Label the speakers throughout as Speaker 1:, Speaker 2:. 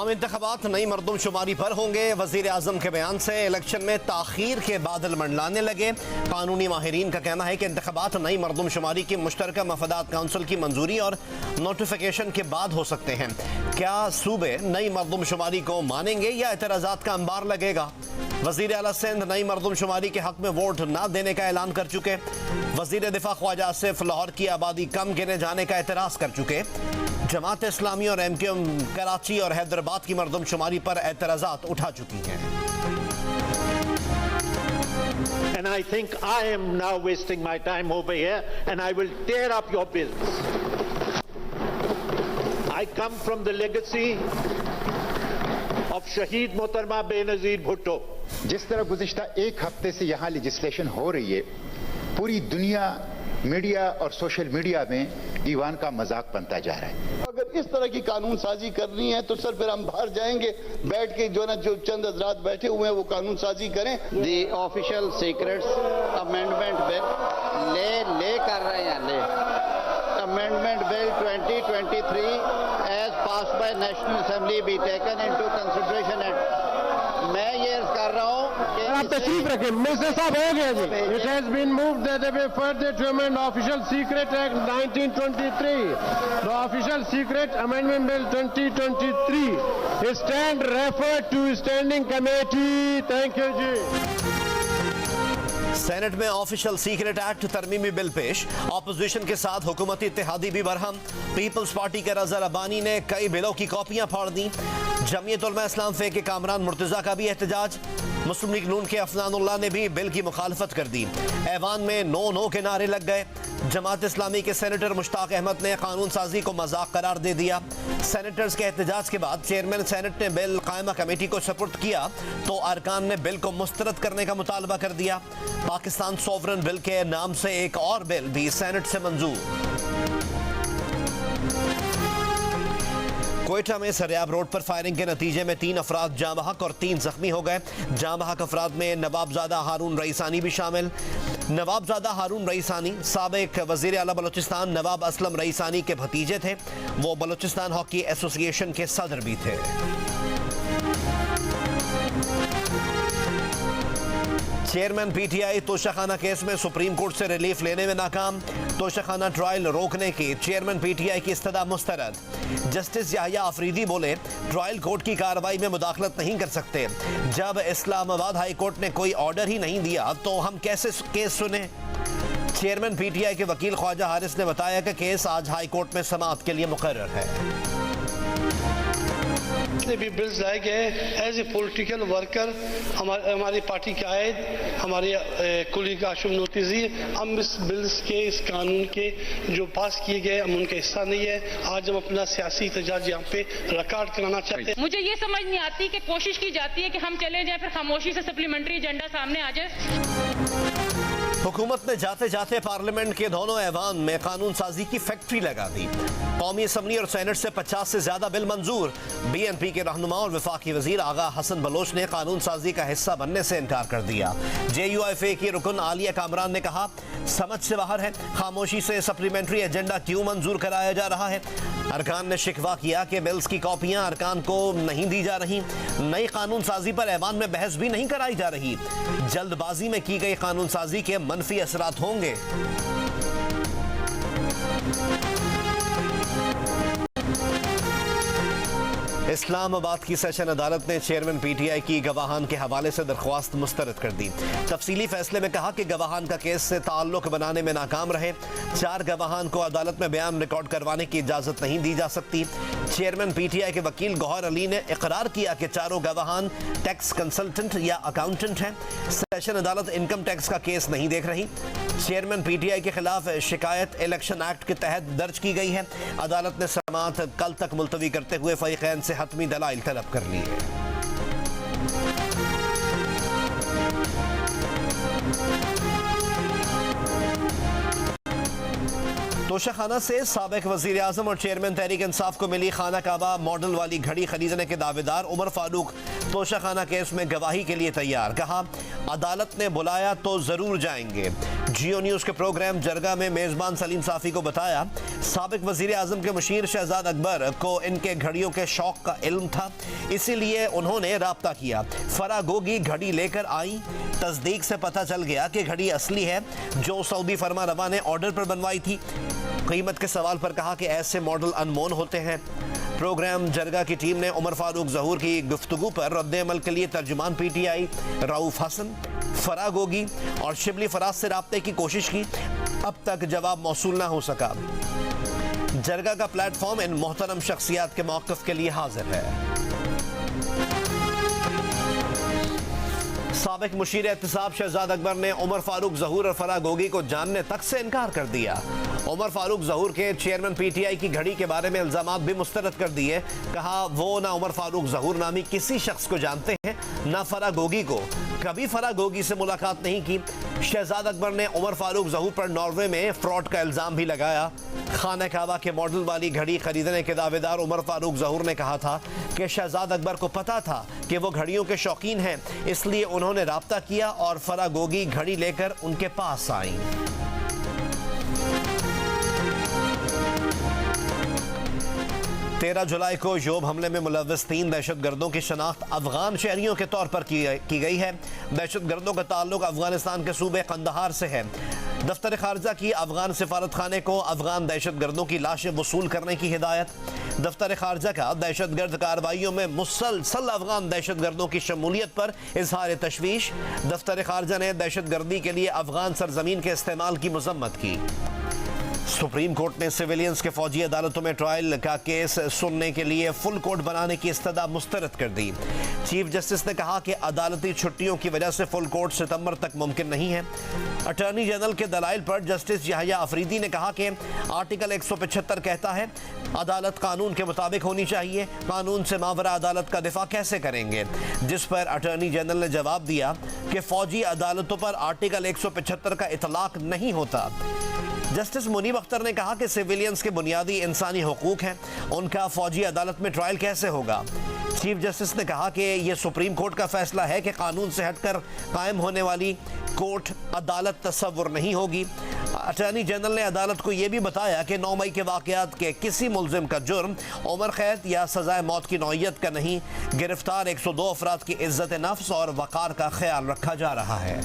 Speaker 1: आम इंतखाबात नई मरदमशुमारी पर होंगे। वजीर आजम के बयान से इलेक्शन में ताखीर के बादल मंडलाने लगे। कानूनी माहिरीन का कहना है कि इंतखाबात नई मरदमशुमारी की मुश्तरका मफादात काउंसिल की मंजूरी और नोटिफिकेशन के बाद हो सकते हैं। क्या सूबे नई मरदमशुमारी को मानेंगे या एतराज़ात का अंबार लगेगा? वजीर आला सिंध नई मरदमशुमारी के हक में वोट न देने का ऐलान कर चुके। वजीर दिफा ख्वाजा आसिफ लाहौर की आबादी कम गिने जाने का एतराज़ कर चुके। जमात इस्लामी और MQM कराची और हैदराबाद की मरदमशुमारी पर एतराज़ात उठा चुकी हैं।
Speaker 2: And I think I am now wasting my time over here and I will tear up your bills. I come from the legacy of Shaheed Mohtarma Benazir Bhutto.
Speaker 3: जिस तरह गुज़िश्ता एक हफ्ते से यहाँ लेजिस्लेशन हो रही है, पूरी दुनिया मीडिया और सोशल मीडिया में ईवान का मजाक बनता जा रहा है।
Speaker 4: अगर इस तरह की कानून साजी करनी है तो सर फिर हम बाहर जाएंगे, बैठ के जो ना जो चंद हजरात बैठे हुए हैं वो कानून साजी करें।
Speaker 5: The official secrets amendment bill ले कर रहे हैं amendment bill 2023 as passed by national assembly be taken into consideration at. मैं ये कर रहा हूँ कि
Speaker 6: आप तशरीफ रखें। मिनिस्टर साहब हो गया जी। It has been moved that the be further to amend official secret act 1923 the official secret amendment bill 2023 stand refer to standing committee. Thank you जी।
Speaker 1: सेनेट में ऑफिशियल सीक्रेट एक्ट तरमीमी बिल पेश। Opposition के साथ हुकूमती इत्तेहादी भी Barham. Peoples party के रज़ा रब्बानी ने कई बिलों की कॉपियां फाड़ दी। जमीयत उलमा इस्लाम फे के कामरान मुर्तज़ा का भी एहतजाज। मुस्लिम लीग नून के अफनानुल्लाह ने भी बिल की मुखालफत कर दी। ऐवान में नो के नारे लग गए। जमात इस्लामी के सेनेटर मुश्ताक अहमद ने कानून साजी को मजाक करार दे दिया। सेनेटर्स के एहतजाज के बाद चेयरमैन सेनेट ने बिल कायमा कमेटी को सपुर्द किया तो अरकान ने बिल को मुस्तरद करने का मुतालबा कर दिया। पाकिस्तान सॉवरन बिल के नाम से एक और बिल भी सेनेट से मंजूर। कोयटा में सरियाब रोड पर फायरिंग के नतीजे में 3 अफराद जाँ बहक और 3 जख्मी हो गए। जाँ बहक अफराद में नवाबजादा हारून रईसानी भी शामिल। नवाबजादा हारून रईसानी साबिक वजीर आला बलूचिस्तान नवाब असलम रईसानी के भतीजे थे। वो बलूचिस्तान हॉकी एसोसिएशन के सदर भी थे। चेयरमैन PTI तोशाखाना केस में सुप्रीम कोर्ट से रिलीफ लेने में नाकाम। तोशाखाना ट्रायल रोकने की चेयरमैन PTI की इस्तदा मुस्तरद। जस्टिस याहिया अफरीदी बोले ट्रायल कोर्ट की कार्रवाई में मुदाखलत नहीं कर सकते। जब इस्लामाबाद हाई कोर्ट ने कोई ऑर्डर ही नहीं दिया तो हम कैसे केस सुने? चेयरमैन PTI के वकील ख्वाजा हारिस ने बताया कि केस आज हाई कोर्ट में समाअत के लिए मुकर्रर है।
Speaker 7: भी बिल्स लाए गए एज ए पॉलिटिकल वर्कर हमारी पार्टी के आयद हमारे कुली काशुम नोटिसी हम इस बिल्स के इस कानून के जो पास किए गए हम उनका हिस्सा नहीं है। आज हम अपना सियासी एहतजाज यहाँ पे रिकॉर्ड कराना चाहते हैं।
Speaker 8: मुझे ये समझ नहीं आती कि कोशिश की जाती है कि हम चले जाएं फिर खामोशी से सप्लीमेंट्री एजेंडा सामने आ जाए।
Speaker 1: हुकूमत ने जाते जाते पार्लियामेंट के दोनों ऐवान में कानून साजी की फैक्ट्री लगा दी। कौमी असम्बली और सेनेट से 50 से ज्यादा बिल मंजूर। BNP के रहनुमा और वफाकी वजीर आगा हसन बलोच ने कानून साजी का हिस्सा बनने से इनकार कर दिया। JUIFA की रुकन आलिया कामरान ने कहा समझ से बाहर है, खामोशी से सप्लीमेंट्री एजेंडा क्यों मंजूर कराया जा रहा है। अरकान ने शिकवा किया कि बिल्स की कॉपियां अरकान को नहीं दी जा रही। नई कानून साजी पर ऐवान में बहस भी नहीं कराई जा रही। जल्दबाजी में की गई कानून साजी के मनफी असरात होंगे। इस्लामाबाद की सेशन अदालत ने चेयरमैन PTI की गवाहान के हवाले से दरख्वास्त मुस्तरद कर दी। तफसीली फैसले में कहा कि गवाहान का केस से ताल्लुक बनाने में नाकाम रहे। 4 गवाहान को अदालत में बयान रिकॉर्ड करवाने की इजाज़त नहीं दी जा सकती। चेयरमैन PTI के वकील गौहर अली ने इकरार किया कि चारों गवाहान टैक्स कंसल्टेंट या अकाउंटेंट हैं। सेशन अदालत इनकम टैक्स का केस नहीं देख रही। चेयरमैन PTI के खिलाफ शिकायत इलेक्शन एक्ट के तहत दर्ज की गई है। अदालत ने समाअत कल तक मुलतवी करते हुए फरीकैन से हतमी दलाइल तलब कर लिए। तोशाखाना से साबिक वजीर आजम और चेयरमैन तहरीक इंसाफ को मिली खाना काबा मॉडल वाली घड़ी खरीदने के दावेदार उमर फारूक तोशाखाना केस में गवाही के लिए तैयार। कहा, अदालत ने बुलाया तो जरूर जाएंगे। जियो न्यूज के प्रोग्राम जरगा में मेजबान सलीम साफी को बताया, साबिक वजीर आजम के मुशीर शहजाद अकबर को इनके घड़ियों के शौक का इल्म था, इसीलिए उन्होंने राब्ता किया। फरा गोगी घड़ी लेकर आई, तस्दीक से पता चल गया कि घड़ी असली है, जो सऊदी फरमा रवा ने ऑर्डर पर बनवाई थी। कीमत के सवाल पर कहा कि ऐसे मॉडल अनमोल होते हैं। प्रोग्राम जरगा की टीम ने उमर फारूक ज़हूर की गुफ्तगू पर रद्द-ए-अमल के लिए तर्जुमान PTI रऊफ हसन, फरा गोगी और शिबली फराज से राब्ते की कोशिश की, अब तक जवाब मौसूल ना हो सका। जरगा का प्लेटफॉर्म इन मोहतरम शख्सियात के मौक़िफ़ के लिए हाजिर है। साबिक मुशीर एहतिसाब शहजाद अकबर ने उमर फारूक ज़हूर और फरा गोगी को जानने तक से इनकार कर दिया। उमर फारूक ज़हूर के चेयरमैन PTI की घड़ी के बारे में इल्ज़ामात भी मुस्तरद कर दिए। कहा, वो ना उमर फारूक ज़हूर नामी किसी शख्स को जानते हैं, ना फरा गोगी को, कभी फरा गोगी से मुलाकात नहीं की। शहजाद अकबर ने उमर फारूक ज़हूर पर नॉर्वे में फ्रॉड का इल्ज़ाम भी लगाया। खाना काबा के मॉडल वाली घड़ी खरीदने के दावेदार उमर फारूक ज़हूर ने कहा था कि शहजाद अकबर को पता था कि वो घड़ियों के शौकीन हैं, इसलिए उन्होंने राब्ता किया और फरा गोगी घड़ी लेकर उनके पास आई। तेरह जुलाई को योब हमले में मुलव्वस 3 दहशतगर्दों की शनाख्त अफगान शहरियों के तौर पर की गई है। दहशतगर्दों का ताल्लुक अफगानिस्तान के सूबे कंदहार से है। दफ्तर खारजा की अफगान सिफारत खाने को अफगान दहशतगर्दों की लाशें वसूल करने की हिदायत। दफ्तर खारजा का दहशतगर्द कार्रवाइयों में मुसलसल अफगान दहशतगर्दों की शमूलियत पर इजहार तशवीश। दफ्तर खारजा ने दहशतगर्दी के लिए अफगान सरजमीन के इस्तेमाल की मजम्मत की। सुप्रीम कोर्ट ने सिविलियंस के फौजी अदालतों में ट्रायल का केस सुनने के लिए फुल कोर्ट बनाने की इस्तदा मुस्तरद कर दी। चीफ जस्टिस ने कहा कि अदालती छुट्टियों की वजह से फुल कोर्ट सितंबर तक मुमकिन नहीं है। अटॉर्नी जनरल के दलाइल पर जस्टिस यहया अफरीदी ने कहा कि आर्टिकल 175 कहता है अदालत कानून के मुताबिक होनी चाहिए, कानून से मावरा अदालत का दिफा कैसे करेंगे, जिस पर अटॉर्नी जनरल ने जवाब दिया कि फौजी अदालतों पर आर्टिकल 175 का इतलाक नहीं होता। जस्टिस मुनीब अख्तर ने कहा कि सिविलियंस के बुनियादी इंसानी हुकूक हैं, उनका फौजी अदालत में ट्रायल कैसे होगा। चीफ जस्टिस ने कहा कि यह सुप्रीम कोर्ट का फैसला है कि कानून से हटकर कायम होने वाली कोर्ट अदालत तस्वुर नहीं होगी। अटॉर्नी जनरल ने अदालत को यह भी बताया कि 9 मई के वाकयात के किसी मुल्जिम का जुर्म उम्र कैद या सजाए मौत की नौइयत का नहीं, गिरफ्तार 102 अफराद की इज्जत नफ्स और वकार का ख्याल रखा जा रहा है।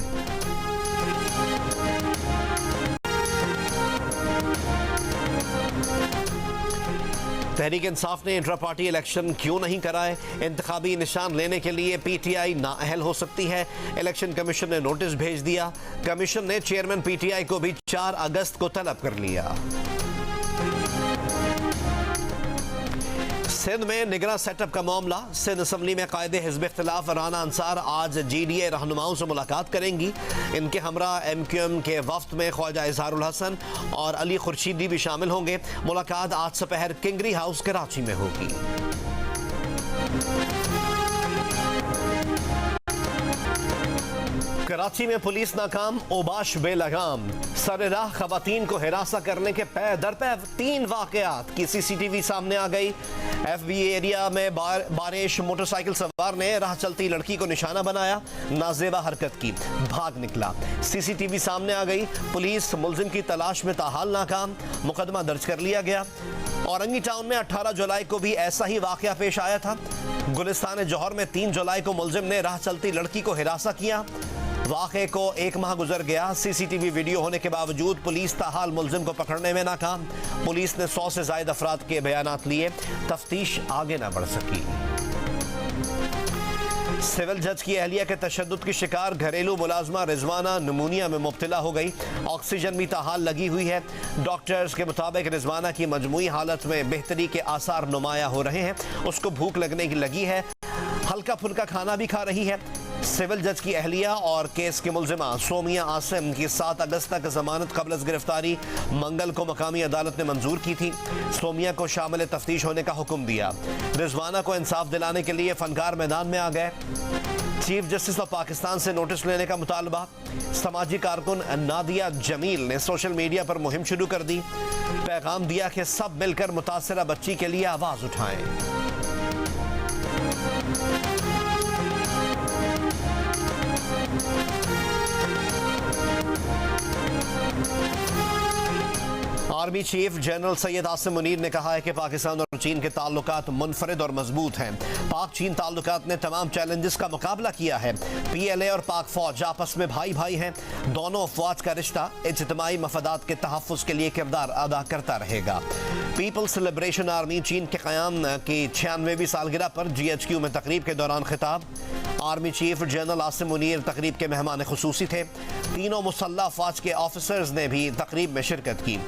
Speaker 1: तहरीक इंसाफ ने इंट्रा पार्टी इलेक्शन क्यों नहीं कराए, इंतखाबी निशान लेने के लिए PTI नाअहल हो सकती है। इलेक्शन कमीशन ने नोटिस भेज दिया। कमीशन ने चेयरमैन PTI को भी 4 अगस्त को तलब कर लिया। सिंध में निगरान सेटअप का मामला। सिंध असम्बली में कायदे हिज़्ब इख्तिलाफ राना अंसार आज GDA रहनुमाओं से मुलाकात करेंगी। इनके हमरा MQM के वफ्द में ख्वाजा इजहारुल हसन और अली खुर्शीदी भी शामिल होंगे। मुलाकात आज दोपहर किंगरी हाउस कराची में होगी। कराची में पुलिस नाकाम, ओबाश बेलगाम। सरेराह खवातीन को हिरासा करने के पै दर पै 3 वाकयात की CCTV सामने आ गई। FBA एरिया में बारिश मोटरसाइकिल सवार ने राह चलती लड़की को निशाना बनाया, नाजेबा हरकत की, भाग निकला। CCTV सामने आ गई। पुलिस मुलजिम की तलाश में ताहाल नाकाम, मुकदमा दर्ज कर लिया गया। औरंगी टाउन में 18 जुलाई को भी ऐसा ही वाकया पेश आया था। गुलिस्तान जौहर में 3 जुलाई को मुलजिम ने राह चलती लड़की को हिरासा किया। वाक़े को 1 माह गुजर गया। CCTV वीडियो होने के बावजूद पुलिस ताहाल मुलजिम को पकड़ने में नाकाम। पुलिस ने 100 से ज़ायद अफराद के बयानात लिए, तफ्तीश आगे न बढ़ सकी। सिविल जज की अहलिया के तशद्दुद की शिकार घरेलू मुलाजमा रिजवाना निमोनिया में मुब्तला हो गई। ऑक्सीजन भी ताहाल लगी हुई है। डॉक्टर्स के मुताबिक रिजवाना की मजमूई हालत में बेहतरी के आसार नुमाया हो रहे हैं। उसको भूख लगने की लगी है, हल्का फुल्का खाना भी खा रही है। सिविल जज की अहलिया और केस के मुलजिमा सोमिया आसिम की 7 अगस्त तक जमानत कबल गिरफ्तारी मंगल को मकामी अदालत ने मंजूर की थी। सोमिया को शामिल तफ्तीश होने का हुक्म दिया। रिजवाना को इंसाफ दिलाने के लिए फनकार मैदान में आ गए। चीफ जस्टिस ऑफ पाकिस्तान से नोटिस लेने का मुतालबा। समाजी कारकुन नादिया जमील ने सोशल मीडिया पर मुहिम शुरू कर दी। पैगाम दिया कि सब मिलकर मुतासरा बच्ची के लिए आवाज उठाएं। Army chief general Syed Asim Munir ने कहा है कि पाकिस्तान और चीन के ताल्लुकात मुनफरिद और मजबूत हैं। पाक चीन ताल्लुकात ने तमाम चैलेंजेस का मुकाबला किया है। PLA और पाक फौज आपस में भाई भाई हैं। दोनों अफवाज का रिश्ता इज्तिमाई मफादात के तहफ़्फ़ुज़ के लिए किरदार अदा करता रहेगा। पीपल्स लिबरेशन आर्मी चीन के क़याम की 96वीं सालगिरह पर GHQ में तकरीब के दौरान खिताब। Army chief general Asim Munir तकरीब के मेहमान खुसूसी थे। तीनों मुसल्लह अफवाज के ऑफिसर्स ने भी तकरीब में शिरकत की।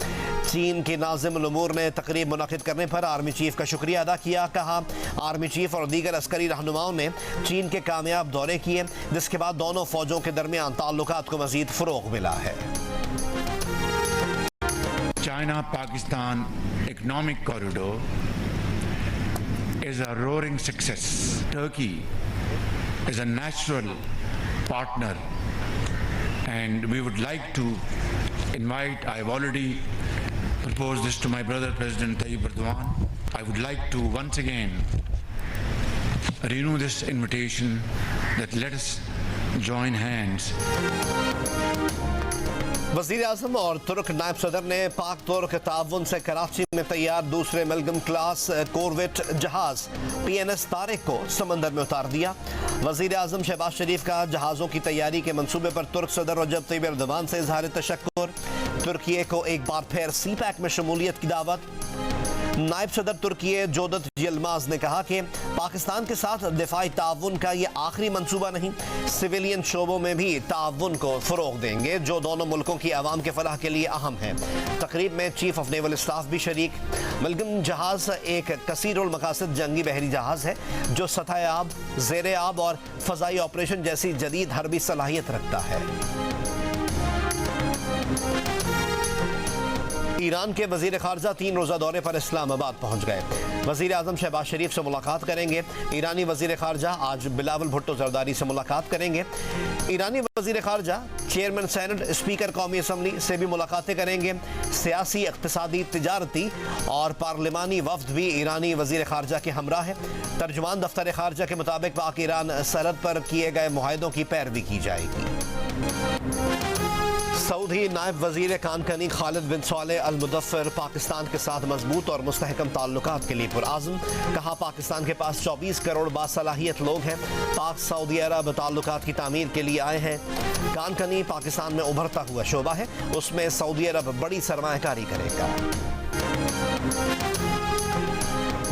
Speaker 1: चीन के नाज़िम उल-उमूर ने तकरीब मुनक़िद करने पर आर्मी चीफ का शुक्रिया अदा किया। कहा आर्मी चीफ और दीगर अस्करी रहनुमाओं ने चीन के कामयाब दौरे किए, जिसके बाद दोनों फौजों के दरमियान ताल्लुकात को मज़ीद फ़रोग़ मिला है।
Speaker 9: China Pakistan economic corridor is a roaring success. Turkey is a natural partner, and we would like to invite, I've already proposed this to my brother President Tayyip Erdogan. I would like to once again renew this invitation that let us join hands.
Speaker 1: वज़ीर आज़म और तुर्क नायब सदर ने पाक तुर्क ताउन से कराची में तैयार दूसरे मलगम क्लास कोरवेट जहाज PNS तारिक को समंदर में उतार दिया। वज़ीर आज़म शहबाज शरीफ का जहाज़ों की तैयारी के मंसूबे पर तुर्क सदर रजब तैयब एर्दोगान से इज़हार तशक्कुर। तुर्की को एक बार फिर CPAC में शमूलियत की दावत। नायब सदर तुर्की जोदत यिल्माज ने कहा कि पाकिस्तान के साथ दिफाई ताउन का ये आखिरी मंसूबा नहीं, सिविलियन शोबों में भी ताउन को फ़रोग़ देंगे जो दोनों मुल्कों की आवाम के फलाह के लिए अहम है। तकरीब में चीफ ऑफ नेवल स्टाफ भी शरीक। मलगम जहाज़ एक कसीरुल मकासद जंगी बहरी जहाज़ है जो सतह आब, ज़ेर आब और फ़ज़ाई ऑपरेशन जैसी जदीद हरबी सलाहियत रखता है। ईरान के वज़ीर ख़ारजा 3 रोज़ा दौरे पर इस्लामाबाद पहुँच गए। वज़ीर आज़म शहबाज शरीफ से मुलाकात करेंगे। ईरानी वज़ीर ख़ारजा आज बिलावल भुट्टो ज़रदारी से मुलाकात करेंगे। ईरानी वज़ीर ख़ारजा चेयरमैन सेनेट, स्पीकर कौमी असम्बली से भी मुलाकातें करेंगे। सियासी, इक़्तिसादी, तिजारती और पार्लिमानी वफ़द भी ईरानी वज़ीर ख़ारजा के हमरा है। तर्जुमान दफ्तर ख़ारजा के मुताबिक पाक ईरान सरहद पर किए गए मुआहदों की पैरवी की जाएगी। सऊदी नायब वज़ीर कानकनी खालिद बिन सालेह अल मुदफ़्फ़र पाकिस्तान के साथ मजबूत और मुस्तहकम ताल्लुकात के लिए पुरआज़म। कहा पाकिस्तान के पास 24 करोड़ बासलाहियत लोग हैं। पाक सऊदी अरब ताल्लुकात की तामीर के लिए आए हैं। कानकनी पाकिस्तान में उभरता हुआ शोबा है, उसमें सऊदी अरब बड़ी सरमायाकारी करेगा।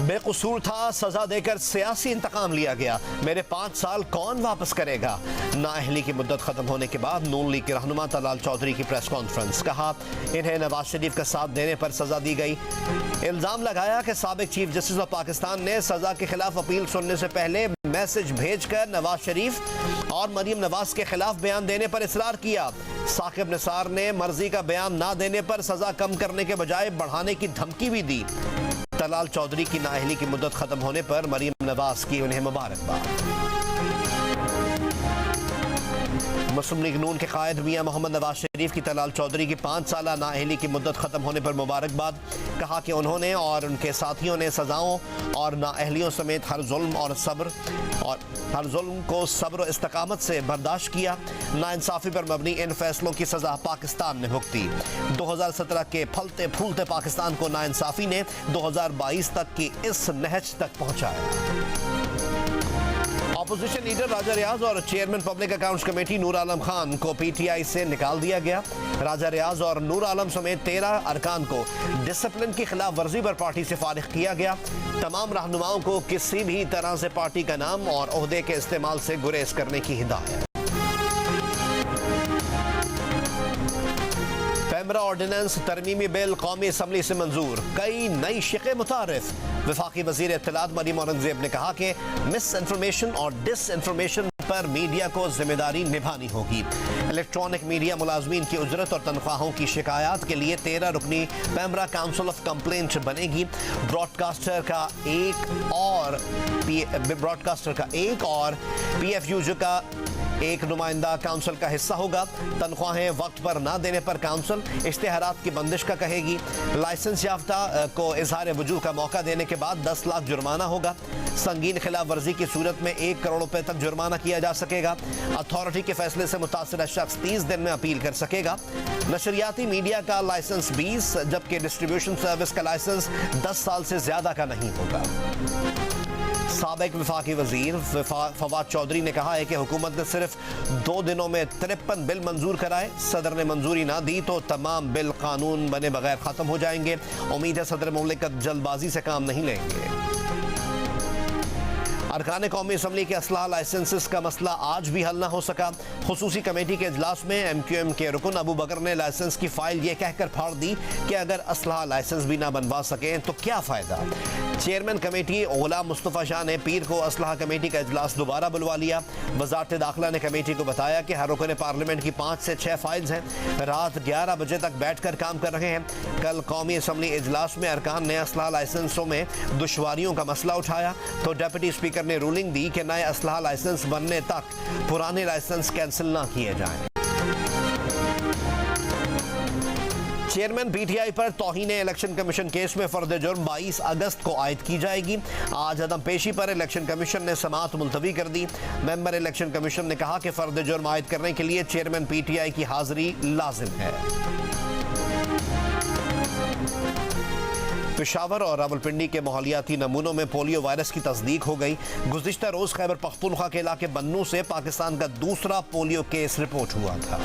Speaker 1: बेकसूर था, सजा देकर सियासी इंतकाम लिया गया, मेरे 5 साल कौन वापस करेगा। नाअहली की मुद्दत खत्म होने के बाद नून लीग के रहनुमा तलाल चौधरी की प्रेस कॉन्फ्रेंस। कहा इन्हें नवाज शरीफ का साथ देने पर सजा दी गई। इल्जाम लगाया कि साबिक चीफ जस्टिस ऑफ पाकिस्तान ने सजा के खिलाफ अपील सुनने से पहले मैसेज भेजकर नवाज शरीफ और मरियम नवाज के खिलाफ बयान देने पर इसरार किया। साकिब निसार ने मर्जी का बयान ना देने पर सजा कम करने के बजाय बढ़ाने की धमकी भी दी। तलाल चौधरी की नाअहली की मुद्दत खत्म होने पर मरियम नवाज की उन्हें मुबारकबाद। मुस्लिम लीग नून के कायद मियां मोहम्मद नवाज शरीफ की तलाल चौधरी की 5 साला नाअहली की मुद्दत खत्म होने पर मुबारकबाद। कहा कि उन्होंने और उनके साथियों ने सजाओं और नाअहलियों समेत हर जुल्म को सब्र इस्तकामत से बर्दाश्त किया। नाइंसाफी पर मबनी इन फैसलों की सजा पाकिस्तान ने भुगती। 2017 के फलते फूलते पाकिस्तान को नाइंसाफी ने 2022 तक की इस नहज तक पहुंचाया। अपोजिशन लीडर राजा रियाज और chairman public accounts committee Noor Alam Khan को PTI से निकाल दिया गया। राजा रियाज और नूर आलम समेत 13 अरकान को डिसिप्लिन की खिलाफ वर्जी पर पार्टी से फारिग किया गया। तमाम रहनुमाओं को किसी भी तरह से पार्टी का नाम और ओहदे के इस्तेमाल से गुरेज करने की हिदायत। पैमरा ऑर्डिनेंस तरमीमी बिल कौमी असम्बली से मंजूर, कई नई शिक़े मुतारिफ। वफाकी वज़ीर इत्तलात मरीम औरंगज़ेब ने कहा कि मिस इन्फॉर्मेशन और डिस इन्फॉर्मेशन पर मीडिया को जिम्मेदारी निभानी होगी। इलेक्ट्रॉनिक मीडिया मुलाजमीन की उजरत और तनख्वाहों की शिकायत के लिए 13 रुकनी पैमरा काउंसिल ऑफ कंप्लेंट बनेगी। ब्रॉडकास्टर का एक और PFU का एक नुमाइंदा काउंसिल का हिस्सा होगा। तनख्वाहें वक्त पर ना देने पर काउंसिल इश्तेहारात की बंदिश का कहेगी। लाइसेंस याफ्ता को इजहार वजूद का मौका देने के बाद 10 लाख जुर्माना होगा। संगीन खिलाफ वर्जी की सूरत में 1 करोड़ रुपए तक जुर्माना किया जा सकेगा। अथॉरिटी के फैसले से मुतासिर शख्स 30 दिन में अपील कर सकेगा। नशरियाती मीडिया का लाइसेंस 20 जबकि डिस्ट्रीब्यूशन सर्विस का लाइसेंस 10 साल से ज्यादा का नहीं होगा। साबिक वफाकी वजीर फवाद चौधरी ने कहा है कि हुकूमत ने सिर्फ 2 दिनों में 53 बिल मंजूर कराए। सदर ने मंजूरी ना दी तो तमाम बिल कानून बने बगैर खत्म हो जाएंगे। उम्मीद है सदर मुमलिकत जल्दबाजी से काम नहीं लेंगे। अरकान कौमी असम्बली के असलाह लाइसेंसेस का मसला आज भी हल न हो सका। खुसूसी कमेटी के इजलास में MQM के रुकन अबू बकर ने लाइसेंस की फाइल ये कहकर फाड़ दी कि अगर असलाह लाइसेंस भी ना बनवा सकें तो क्या फ़ायदा। चेयरमैन कमेटी गुलाम मुस्तफ़ा शाह ने पीर को असलाह कमेटी का इजलास दोबारा बुलवा लिया। वजारत दाखिला ने कमेटी को बताया कि हर रुकन पार्लियामेंट की 5 से 6 फाइल्स हैं। रात 11 बजे तक बैठ कर काम कर रहे हैं। कल कौमी असम्बली इजलास में अरकान ने असलाह लाइसेंसों में दुश्वारियों का मसला उठाया तो डेप्यूटी स्पीकर ने रूलिंग दी कि नए असलाह लाइसेंस बनने तक पुराने लाइसेंस कैंसिल ना किए जाएं। चेयरमैन PTI पर तौहीन इलेक्शन कमीशन केस में फर्द जुर्म 22 अगस्त को आयद की जाएगी। आज अदम पेशी पर इलेक्शन कमीशन ने समाअत मुलतवी कर दी। मेंबर इलेक्शन कमीशन ने कहा कि फर्द जुर्म आयद करने के लिए चेयरमैन PTI की हाजिरी लाजिम है। पेशावर और रावलपिंडी के माहौलियाती नमूनों में पोलियो वायरस की तस्दीक हो गई। गुज़िश्ता रोज खैबर पख्तूनख्वा के इलाके बन्नू से पाकिस्तान का दूसरा पोलियो केस रिपोर्ट हुआ था।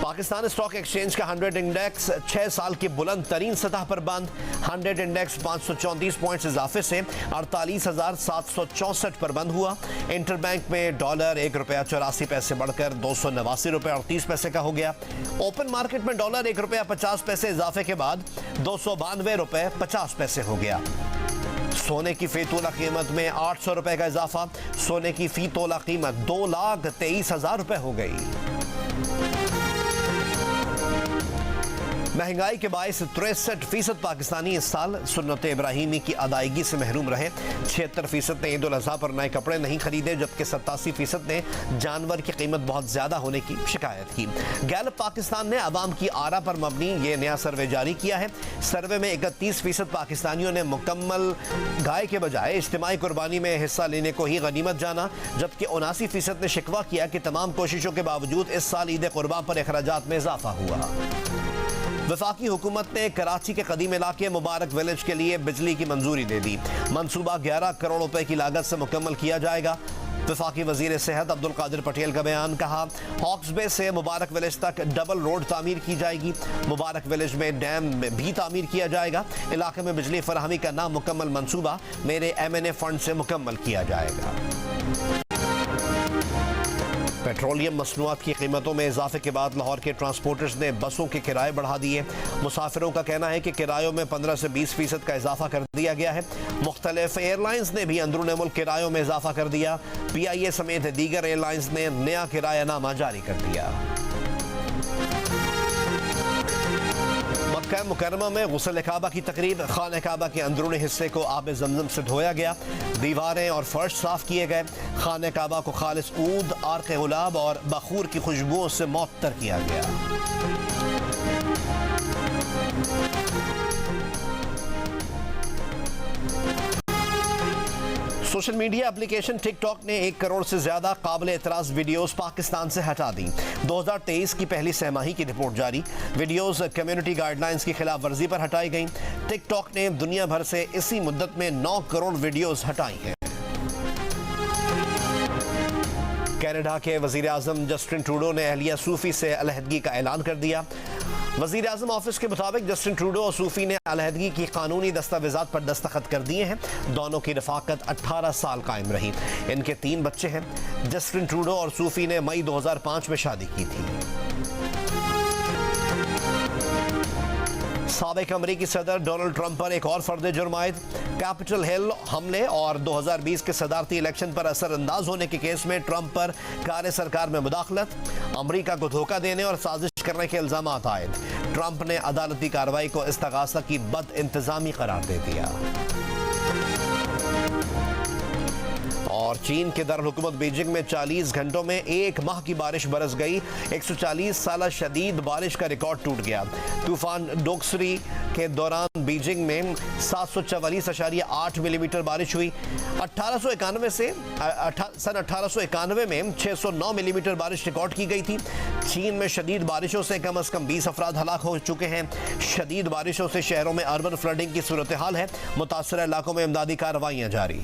Speaker 1: पाकिस्तान स्टॉक एक्सचेंज का 100 इंडेक्स 6 साल की बुलंद तरीन सतह पर बंद। 100 इंडेक्स 534 पॉइंट्स इजाफे से 48,764 पर बंद हुआ। इंटरबैंक में डॉलर ₹1.84 बढ़कर 289 रुपये 38 पैसे का हो गया। ओपन मार्केट में डॉलर ₹1.50 इजाफे के बाद 292 रुपये 50 पैसे हो गया। सोने की फी तोला कीमत में 800 रुपए का इजाफा। सोने की फी तोला कीमत 2,23,000 रुपए हो गई। महंगाई के बायस 63% पाकिस्तानी इस साल सुन्नत इब्राहिमी की अदायगी से महरूम रहे। 76% ने ईद उल अज़हा पर नए कपड़े नहीं खरीदे जबकि 87% ने जानवर की कीमत बहुत ज्यादा होने की शिकायत की। गैलप पाकिस्तान ने अवाम की आरा पर मबनी ये नया सर्वे जारी किया है। सर्वे में 31% पाकिस्तानियों ने मुकम्मल गाय के बजाय इज्तिमाई कुर्बानी में हिस्सा लेने को ही गनीमत जाना जबकि 79% ने शिकवा किया कि तमाम कोशिशों के बावजूद इस साल ईद कुर्बान पर अखराजात में इजाफा हुआ। वफाकी हुकूमत ने कराची के कदीम इलाके मुबारक विलेज के लिए बिजली की मंजूरी दे दी। मंसूबा 11 करोड़ रुपए की लागत से मुकम्मल किया जाएगा। वफाकी वजीर सेहत अब्दुल कादिर पटेल का बयान। कहा हॉक्स बे से मुबारक विलेज तक डबल रोड तामीर की जाएगी। मुबारक विलेज में डैम भी तामीर किया जाएगा। इलाके में बिजली फराहमी का नामुकम्मल मंसूबा मेरे MNA फंड से मुकम्मल किया जाएगा। पेट्रोलियम मसनूआत की कीमतों में इजाफे के बाद लाहौर के ट्रांसपोर्टर्स ने बसों के किराए बढ़ा दिए। मुसाफिरों का कहना है कि किरायों में 15 से 20% का इजाफा कर दिया गया है। मुख्तलिफ एयरलाइंस ने भी अंदरूनी मुल्क किरायों में इजाफा कर दिया। PIA समेत दीगर एयरलाइंस ने नया किरायानामा जारी कर दिया। मक्का मुकरमा में गुस्ल काबा की तकरीब। खाने काबा के अंदरूनी हिस्से को आब जमजम से धोया गया। दीवारें और फर्श साफ किए गए। खाने काबा को खालिस ऊद, आर्क गुलाब और बखूर की खुशबुओं से मुअत्तर किया गया। सोशल मीडिया एप्लीकेशन टिकटॉक ने 1 करोड़ से ज्यादा काबिल एतराज वीडियोस पाकिस्तान से हटा दी। 2023 की पहली सहमाही की रिपोर्ट जारी। वीडियोस कम्युनिटी गाइडलाइंस की खिलाफ वर्जी पर हटाई गई। टिकटॉक ने दुनिया भर से इसी मुद्दत में 9 करोड़ वीडियोस हटाई हैं। कनाडा के वजीर आजम जस्टिन ट्रूडो ने अहलिया सूफी से अलहदगी का ऐलान कर दिया। वजीर आजम ऑफिस के मुताबिक जस्टिन ट्रूडो और सूफी ने अलहदगी की कानूनी दस्तावेजात पर दस्तखत कर दिए हैं। दोनों की रफाकत 18 साल कायम रही। इनके 3 बच्चे हैं। जस्टिन ट्रूडो और सूफी ने मई 2005 में शादी की थी। साबिक अमरीकी सदर डोनाल्ड ट्रंप पर एक और फर्द जुर्म आयद। कैपिटल हिल हमले और 2020 के सदारती इलेक्शन पर असरअंदाज होने के केस में ट्रंप पर कार्य सरकार में मुदाखलत, अमरीका को धोखा देने और साजिश करने के इल्जाम आयद। ट्रंप ने अदालती कार्रवाई को इस्तगासा की बद इंतजामी करार दे दिया। और चीन के दारुल-हुकूमत बीजिंग में 40 घंटों में 1 माह की बारिश बरस गई। 140 साल शदीद बारिश का रिकॉर्ड टूट गया। तूफान डोक्सरी के दौरान बीजिंग में 744.8 मिलीमीटर बारिश हुई। सन 1891 में 609 मिलीमीटर बारिश रिकॉर्ड की गई थी। चीन में शदीद बारिशों से कम से कम 20 अफराद हलाक हो चुके हैं। शदीद बारिशों से शहरों में अर्बन फ्लडिंग की सूरत हाल है। मुतासर इलाकों में इमदादी कार्रवाइयां जारी।